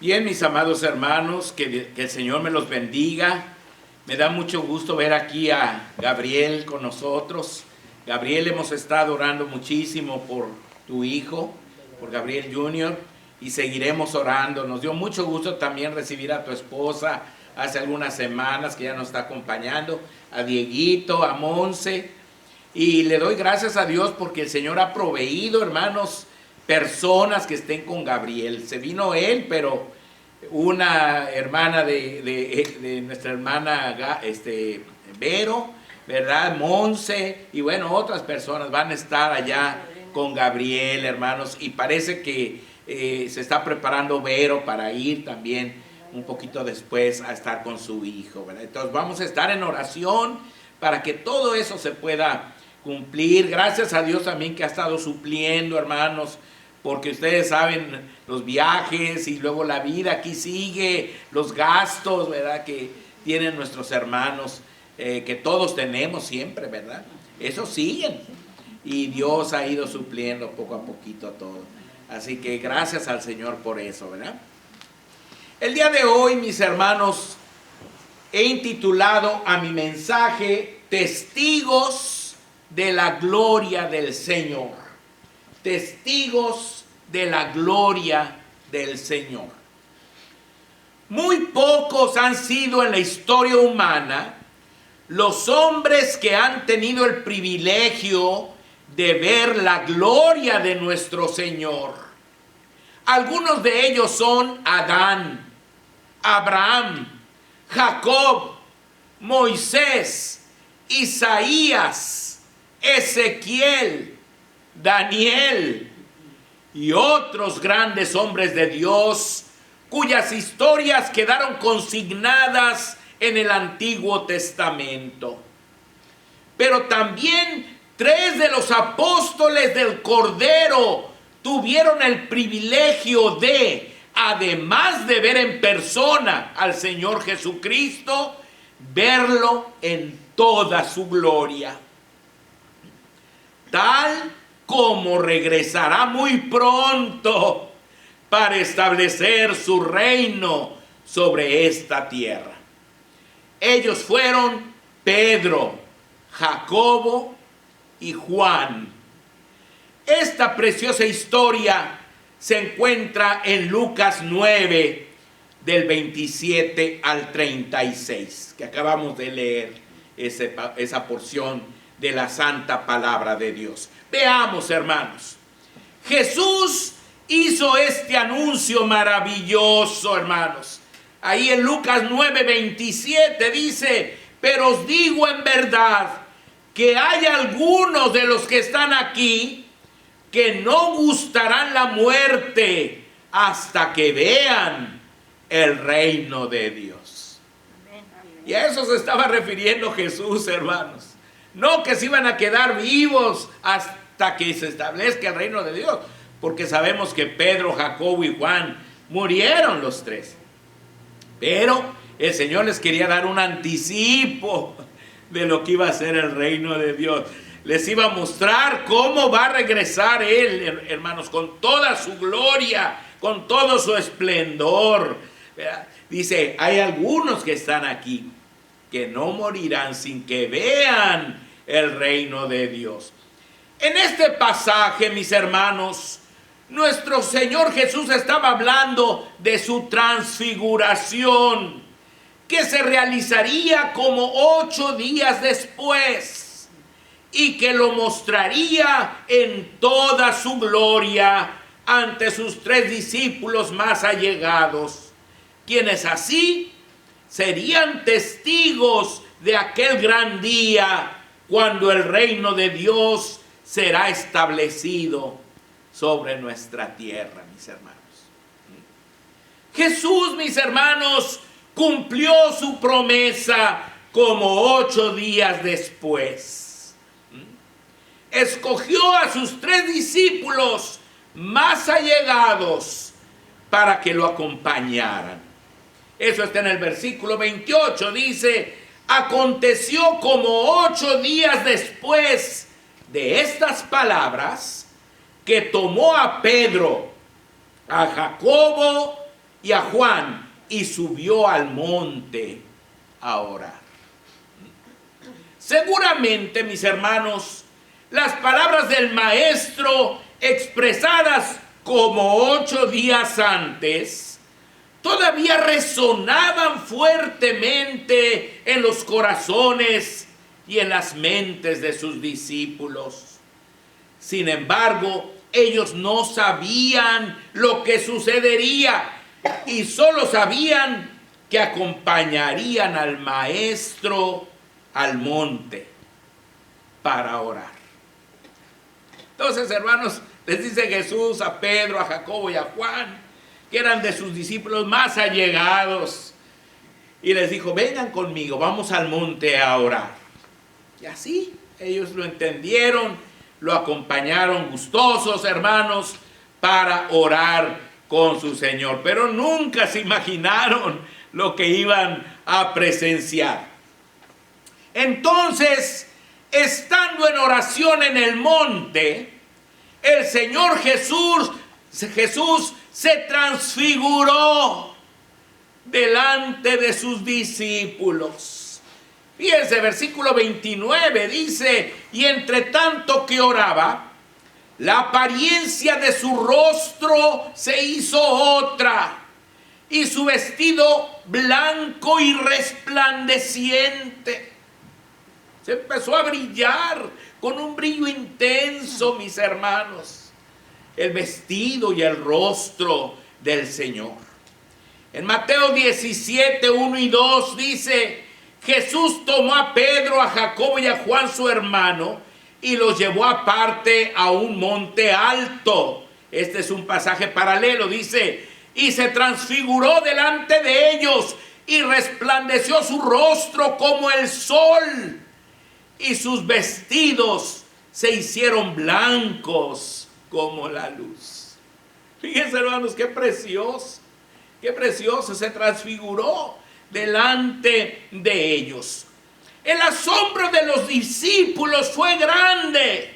Bien, mis amados hermanos, que el Señor me los bendiga. Me da mucho gusto ver aquí a Gabriel con nosotros. Gabriel, hemos estado orando muchísimo por tu hijo, por Gabriel Jr., y seguiremos orando. Nos dio mucho gusto también recibir a tu esposa hace algunas semanas, que ya nos está acompañando, a Dieguito, a Monse, y le doy gracias a Dios porque el Señor ha proveído, hermanos, personas que estén con Gabriel. Se vino él, pero una hermana de nuestra hermana Vero, ¿verdad? Monse, y bueno, otras personas van a estar allá con Gabriel, hermanos, y parece que se está preparando Vero para ir también un poquito después a estar con su hijo, ¿verdad? Entonces vamos a estar en oración para que todo eso se pueda cumplir. Gracias a Dios también que ha estado supliendo, hermanos, porque ustedes saben los viajes y luego la vida aquí sigue, los gastos, ¿verdad?, que tienen nuestros hermanos, que todos tenemos siempre, ¿verdad? Eso siguen, y Dios ha ido supliendo poco a poquito todo. Así que gracias al Señor por eso, ¿verdad? El día de hoy, mis hermanos, he intitulado a mi mensaje Testigos de la gloria del Señor. Testigos de la gloria del Señor. Muy pocos han sido en la historia humana los hombres que han tenido el privilegio de ver la gloria de nuestro Señor. Algunos de ellos son Adán, Abraham, Jacob, Moisés, Isaías, Ezequiel, Daniel y otros grandes hombres de Dios cuyas historias quedaron consignadas en el Antiguo Testamento. Pero también 3 de los apóstoles del Cordero tuvieron el privilegio de, además de ver en persona al Señor Jesucristo, verlo en toda su gloria. Tal como regresará muy pronto para establecer su reino sobre esta tierra. Ellos fueron Pedro, Jacobo y Juan. Esta preciosa historia se encuentra en Lucas 9, del 27 al 36, que acabamos de leer esa porción de la santa palabra de Dios. Veamos, hermanos. Jesús hizo este anuncio maravilloso, hermanos. Ahí en Lucas 9, 27 dice: pero os digo en verdad que hay algunos de los que están aquí que no gustarán la muerte hasta que vean el reino de Dios. Y a eso se estaba refiriendo Jesús, hermanos. No que se iban a quedar vivos hasta que se establezca el reino de Dios, porque sabemos que Pedro, Jacobo y Juan murieron los 3. Pero el Señor les quería dar un anticipo de lo que iba a ser el reino de Dios. Les iba a mostrar cómo va a regresar Él, hermanos, con toda su gloria, con todo su esplendor. Dice, hay algunos que están aquí que no morirán sin que vean el reino de Dios. En este pasaje, mis hermanos, nuestro Señor Jesús estaba hablando de su transfiguración, que se realizaría como 8 días después, y que lo mostraría en toda su gloria ante sus 3 discípulos más allegados, quienes así serían testigos de aquel gran día cuando el reino de Dios será establecido sobre nuestra tierra, mis hermanos. Jesús, mis hermanos, cumplió su promesa como 8 días después. Escogió a sus 3 discípulos más allegados para que lo acompañaran. Eso está en el versículo 28, dice: aconteció como 8 días después de estas palabras que tomó a Pedro, a Jacobo y a Juan y subió al monte a orar. Seguramente, mis hermanos, las palabras del maestro expresadas como 8 días antes todavía resonaban fuertemente en los corazones y en las mentes de sus discípulos. Sin embargo, ellos no sabían lo que sucedería y solo sabían que acompañarían al maestro al monte para orar. Entonces, hermanos, les dice Jesús a Pedro, a Jacobo y a Juan, que eran de sus discípulos más allegados, y les dijo: vengan conmigo, vamos al monte a orar. Y así ellos lo entendieron, lo acompañaron gustosos, hermanos, para orar con su Señor. Pero nunca se imaginaron lo que iban a presenciar. Entonces, estando en oración en el monte, el Señor Jesús se transfiguró delante de sus discípulos. Fíjense, versículo 29 dice: y entre tanto que oraba, la apariencia de su rostro se hizo otra, y su vestido blanco y resplandeciente. Se empezó a brillar con un brillo intenso, mis hermanos, el vestido y el rostro del Señor. En Mateo 17, 1 y 2 dice: Jesús tomó a Pedro, a Jacobo y a Juan su hermano y los llevó aparte a un monte alto. Este es un pasaje paralelo, dice: y se transfiguró delante de ellos y resplandeció su rostro como el sol, y sus vestidos se hicieron blancos como la luz. Fíjense, hermanos, qué precioso se transfiguró delante de ellos. El asombro de los discípulos fue grande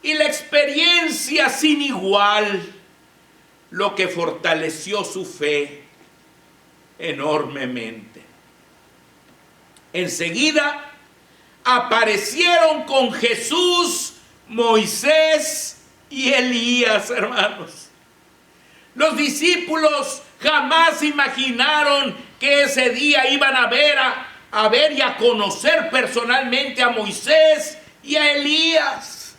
y la experiencia sin igual, lo que fortaleció su fe enormemente. Enseguida aparecieron con Jesús Moisés y Elías, hermanos. Los discípulos jamás imaginaron que ese día iban a ver y a conocer personalmente a Moisés y a Elías.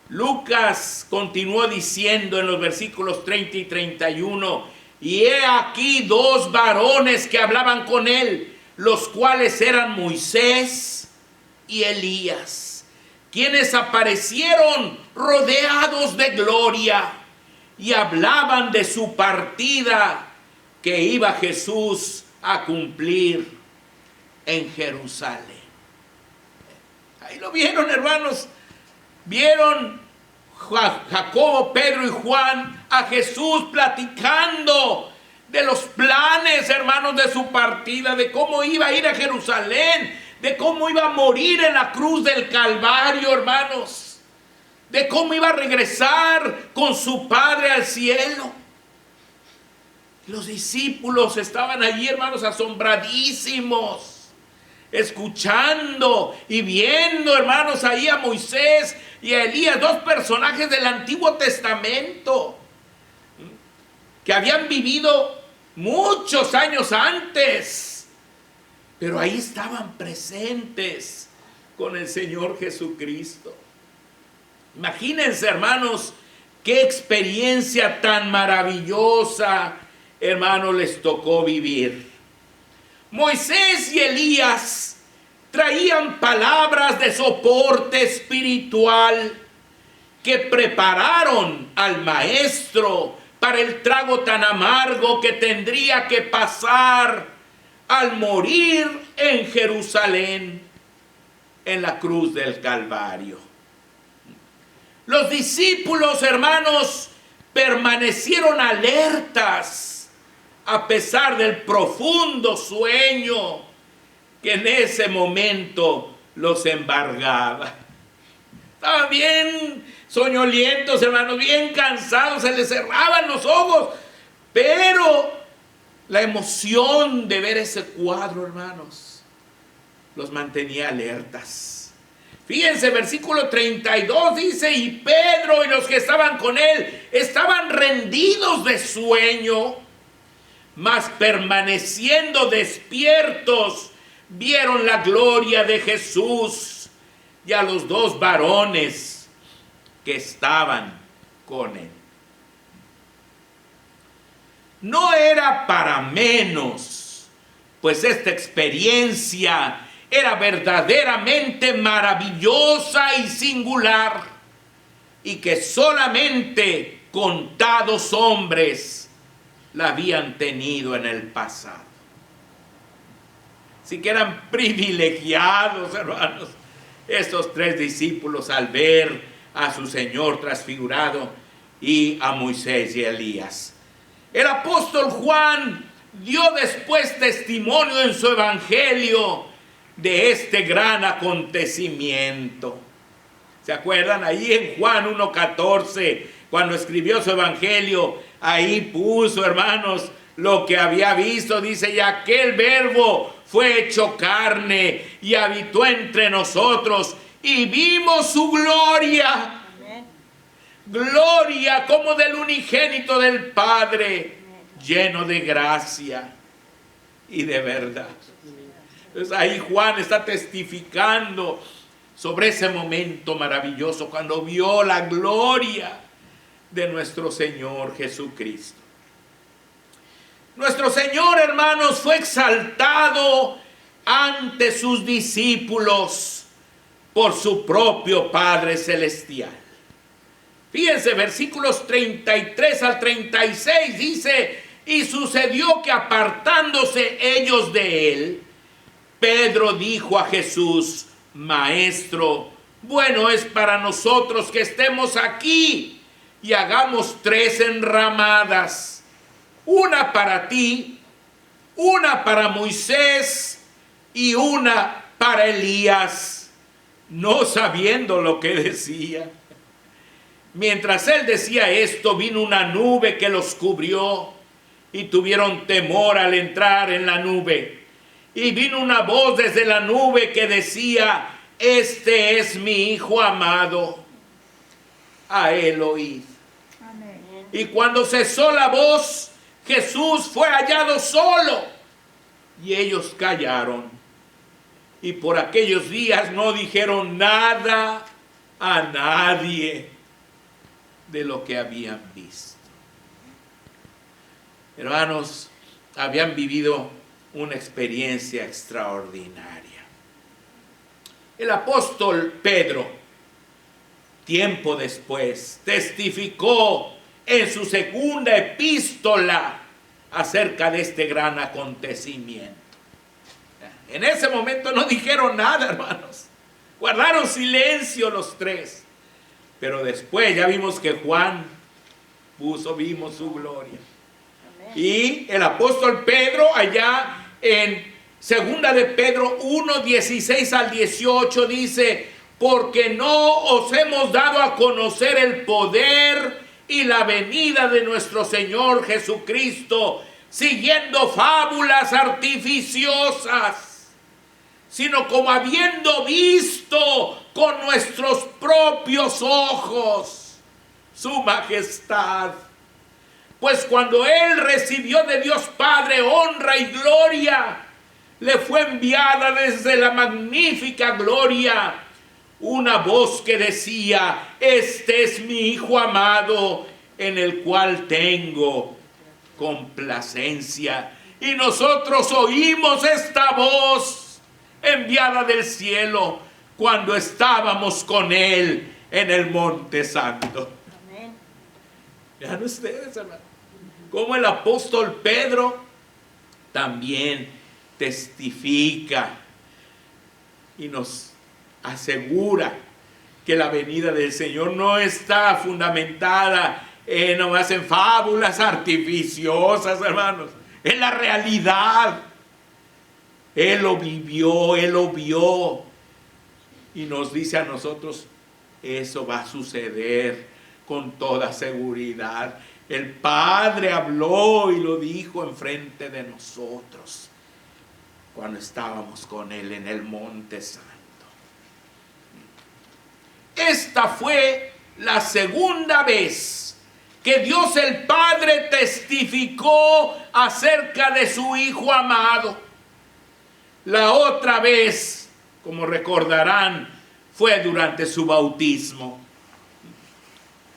Lucas continuó diciendo en los versículos 30 y 31: y he aquí 2 varones que hablaban con él, los cuales eran Moisés y Elías, quienes aparecieron rodeados de gloria y hablaban de su partida que iba Jesús a cumplir en Jerusalén. Ahí lo vieron, hermanos. Vieron Jacobo, Pedro y Juan a Jesús platicando de los planes, hermanos, de su partida, de cómo iba a ir a Jerusalén, de cómo iba a morir en la cruz del Calvario, hermanos, de cómo iba a regresar con su Padre al cielo. Los discípulos estaban allí, hermanos, asombradísimos, escuchando y viendo, hermanos, ahí a Moisés y a Elías, 2 personajes del Antiguo Testamento que habían vivido muchos años antes, pero ahí estaban presentes con el Señor Jesucristo. Imagínense, hermanos, qué experiencia tan maravillosa, hermanos, les tocó vivir. Moisés y Elías traían palabras de soporte espiritual que prepararon al maestro para el trago tan amargo que tendría que pasar al morir en Jerusalén, en la cruz del Calvario. Los discípulos, hermanos, permanecieron alertas a pesar del profundo sueño que en ese momento los embargaba. Estaban bien soñolientos, hermanos, bien cansados, se les cerraban los ojos, Pero la emoción de ver ese cuadro, hermanos, los mantenía alertas. Fíjense, versículo 32 dice: y Pedro y los que estaban con él estaban rendidos de sueño, mas permaneciendo despiertos, vieron la gloria de Jesús y a los dos varones que estaban con él. No era para menos, pues esta experiencia era verdaderamente maravillosa y singular, y que solamente contados hombres la habían tenido en el pasado. Así que eran privilegiados, hermanos, estos tres discípulos al ver a su Señor transfigurado y a Moisés y Elías. El apóstol Juan dio después testimonio en su evangelio de este gran acontecimiento. ¿Se acuerdan? Ahí en Juan 1:14, cuando escribió su evangelio, ahí puso, hermanos, lo que había visto. Dice: y aquel verbo fue hecho carne y habitó entre nosotros y vimos su gloria. Amén. Gloria como del unigénito del Padre, lleno de gracia y de verdad. Entonces ahí Juan está testificando sobre ese momento maravilloso cuando vio la gloria de nuestro Señor Jesucristo. Nuestro Señor, hermanos, fue exaltado ante sus discípulos por su propio Padre Celestial. Fíjense, versículos 33 al 36 dice: y sucedió que apartándose ellos de él, Pedro dijo a Jesús: Maestro, bueno es para nosotros que estemos aquí y hagamos 3 enramadas, una para ti, una para Moisés y una para Elías, no sabiendo lo que decía. Mientras él decía esto, vino una nube que los cubrió y tuvieron temor al entrar en la nube. Y vino una voz desde la nube que decía: este es mi Hijo amado, a él oíd. Amén. Y cuando cesó la voz, Jesús fue hallado solo y ellos callaron. Y por aquellos días no dijeron nada a nadie de lo que habían visto. Hermanos, habían vivido una experiencia extraordinaria. El apóstol Pedro, tiempo después, testificó en su segunda epístola acerca de este gran acontecimiento. En ese momento no dijeron nada, hermanos. Guardaron silencio los tres. Pero después ya vimos que Juan vimos su gloria. Amén. Y el apóstol Pedro, allá en segunda de Pedro 1, 16 al 18, dice: porque no os hemos dado a conocer el poder y la venida de nuestro Señor Jesucristo siguiendo fábulas artificiosas, sino como habiendo visto con nuestros propios ojos su majestad. Pues cuando él recibió de Dios Padre honra y gloria, le fue enviada desde la magnífica gloria una voz que decía: este es mi Hijo amado, en el cual tengo complacencia. Y nosotros oímos esta voz enviada del cielo cuando estábamos con él en el Monte Santo. Amén. Vean ustedes, hermano, como el apóstol Pedro también testifica y nos asegura que la venida del Señor no está fundamentada nomás en fábulas artificiosas, hermanos. En la realidad. Él lo vivió, él lo vio. Y nos dice a nosotros: eso va a suceder con toda seguridad. El Padre habló y lo dijo enfrente de nosotros cuando estábamos con Él en el Monte Santo. Esta fue la segunda vez que Dios el Padre testificó acerca de su Hijo amado. La otra vez, como recordarán, fue durante su bautismo.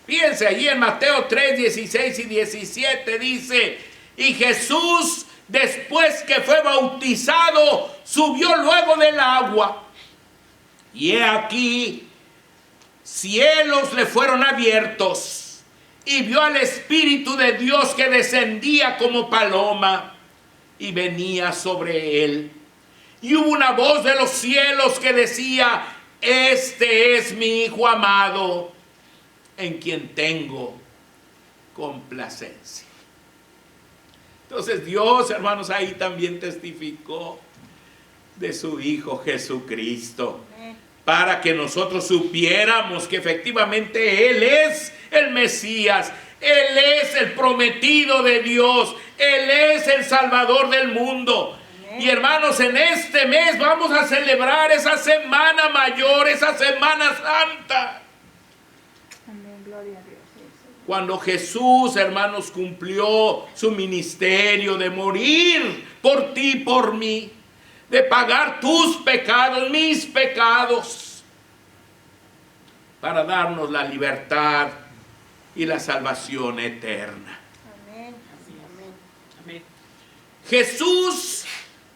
Fíjense allí en Mateo 3, 16 y 17 dice: y Jesús, después que fue bautizado, subió luego del agua. Y he aquí, cielos le fueron abiertos, y vio al Espíritu de Dios que descendía como paloma y venía sobre él. Y hubo una voz de los cielos que decía: este es mi Hijo amado, en quien tengo complacencia. Entonces Dios, hermanos, ahí también testificó de su Hijo Jesucristo, para que nosotros supiéramos que efectivamente Él es el Mesías, Él es el prometido de Dios, Él es el Salvador del mundo. Y hermanos, en este mes vamos a celebrar esa semana mayor, esa semana santa. Amén, gloria a Dios. Cuando Jesús, hermanos, cumplió su ministerio de morir por ti y por mí, de pagar tus pecados, mis pecados, para darnos la libertad y la salvación eterna. Amén. Amén. Amén. Jesús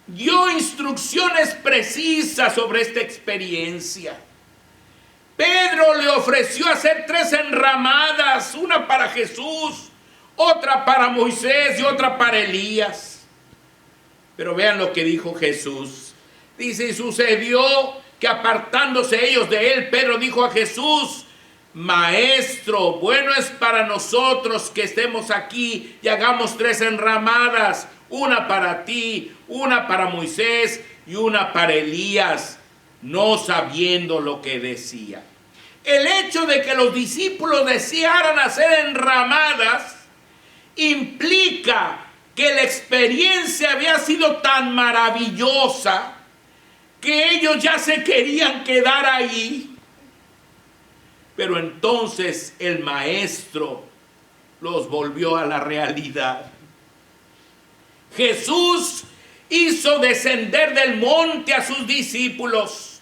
dio instrucciones precisas sobre esta experiencia. Pedro le ofreció hacer 3 enramadas, una para Jesús, otra para Moisés y otra para Elías. Pero vean lo que dijo Jesús. Dice: y sucedió que apartándose ellos de él, Pedro dijo a Jesús: Maestro, bueno es para nosotros que estemos aquí y hagamos 3 enramadas, una para ti, una para Moisés y una para Elías, no sabiendo lo que decía. El hecho de que los discípulos desearan hacer enramadas implica que la experiencia había sido tan maravillosa que ellos ya se querían quedar ahí. Pero entonces el Maestro los volvió a la realidad. Jesús hizo descender del monte a sus discípulos,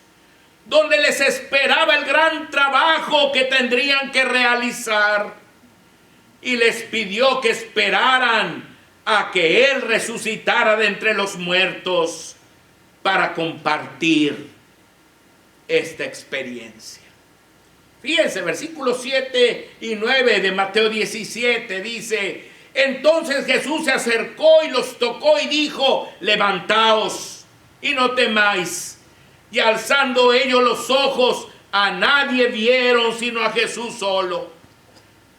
donde les esperaba el gran trabajo que tendrían que realizar, y les pidió que esperaran a que Él resucitara de entre los muertos para compartir esta experiencia. Fíjense, versículos 7 y 9 de Mateo 17 dice: entonces Jesús se acercó y los tocó y dijo: levantaos y no temáis. Y alzando ellos los ojos, a nadie vieron sino a Jesús solo.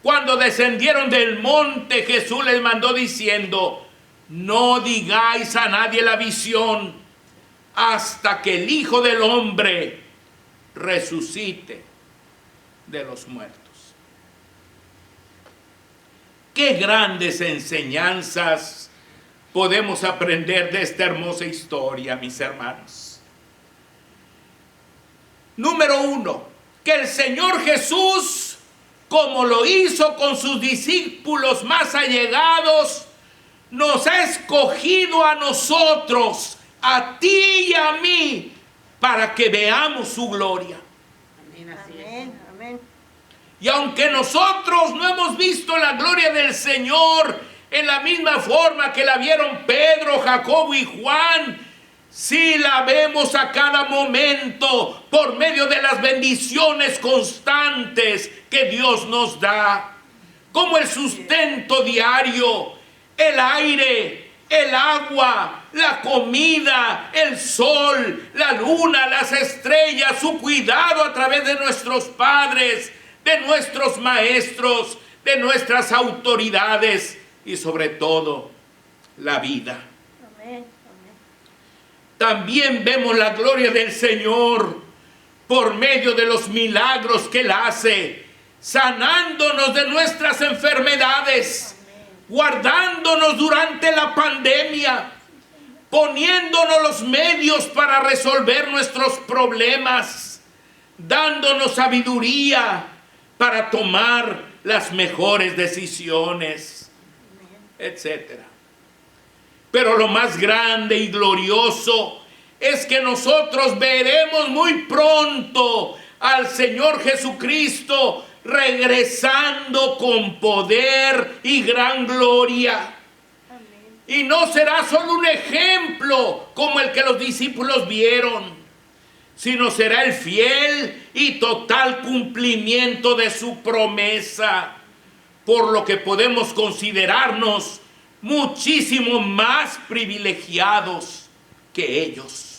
Cuando descendieron del monte, Jesús les mandó diciendo: no digáis a nadie la visión hasta que el Hijo del Hombre resucite de los muertos. Qué grandes enseñanzas podemos aprender de esta hermosa historia, mis hermanos. Número 1, que el Señor Jesús, como lo hizo con sus discípulos más allegados, nos ha escogido a nosotros, a ti y a mí, para que veamos su gloria. Amén, así es. Amén. Amén. Y aunque nosotros no hemos visto la gloria del Señor en la misma forma que la vieron Pedro, Jacobo y Juan, sí la vemos a cada momento por medio de las bendiciones constantes que Dios nos da, como el sustento diario, el aire, el agua, la comida, el sol, la luna, las estrellas, su cuidado a través de nuestros padres, de nuestros maestros, de nuestras autoridades y sobre todo la vida. Amén. También vemos la gloria del Señor por medio de los milagros que Él hace sanándonos de nuestras enfermedades, guardándonos durante la pandemia, poniéndonos los medios para resolver nuestros problemas, dándonos sabiduría para tomar las mejores decisiones, etc. Pero lo más grande y glorioso es que nosotros veremos muy pronto al Señor Jesucristo regresando con poder y gran gloria. Y no será solo un ejemplo como el que los discípulos vieron, sino será el fiel y total cumplimiento de su promesa, por lo que podemos considerarnos muchísimo más privilegiados que ellos.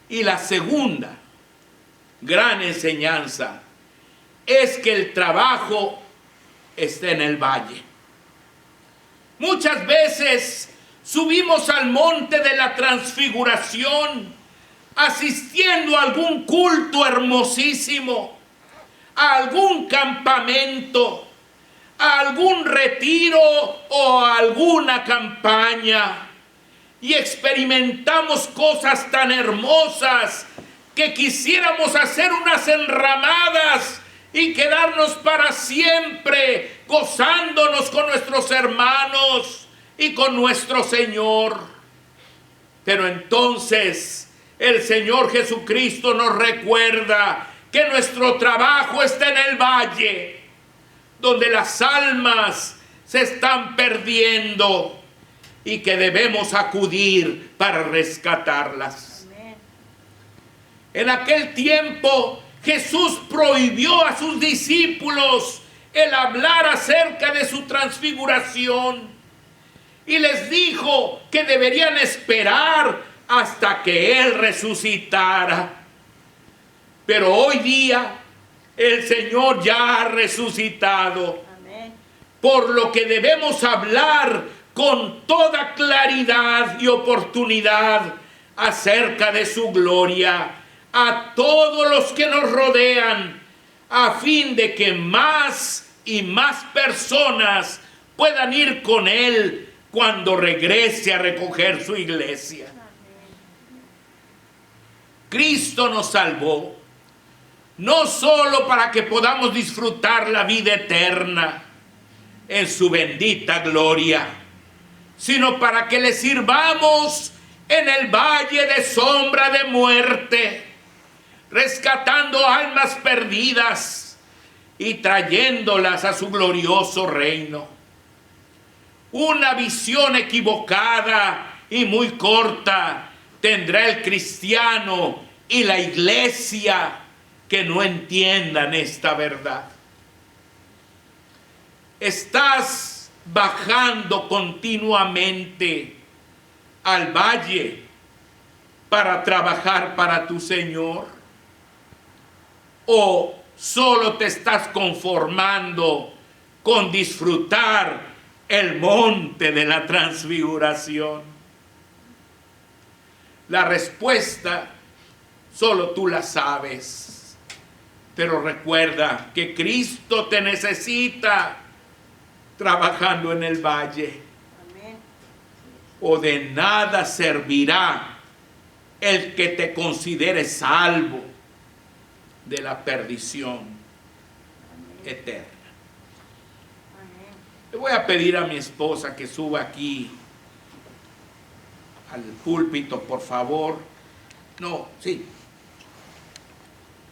Y la segunda gran enseñanza es que el trabajo está en el valle. Muchas veces subimos al monte de la transfiguración asistiendo a algún culto hermosísimo, a algún campamento, a algún retiro o a alguna campaña, y experimentamos cosas tan hermosas que quisiéramos hacer unas enramadas y quedarnos para siempre gozándonos con nuestros hermanos y con nuestro Señor. Pero entonces el Señor Jesucristo nos recuerda que nuestro trabajo está en el valle, donde las almas se están perdiendo y que debemos acudir para rescatarlas. Amén. En aquel tiempo Jesús prohibió a sus discípulos el hablar acerca de su transfiguración y les dijo que deberían esperar hasta que Él resucitara. Pero hoy día el Señor ya ha resucitado, Amén. por lo que debemos hablar con toda claridad y oportunidad acerca de su gloria a todos los que nos rodean, a fin de que más y más personas puedan ir con Él cuando regrese a recoger su iglesia. Cristo nos salvó, no solo para que podamos disfrutar la vida eterna en su bendita gloria, sino para que le sirvamos en el valle de sombra de muerte, rescatando almas perdidas y trayéndolas a su glorioso reino. Una visión equivocada y muy corta tendrá el cristiano y la iglesia que no entiendan esta verdad. Estás bajando continuamente al valle para trabajar para tu Señor, o solo te estás conformando con disfrutar el monte de la transfiguración. La respuesta solo tú la sabes, pero recuerda que Cristo te necesita trabajando en el valle. Amén. O de nada servirá el que te considere salvo de la perdición eterna. Amén. Le voy a pedir a mi esposa que suba aquí al púlpito, por favor. No, sí.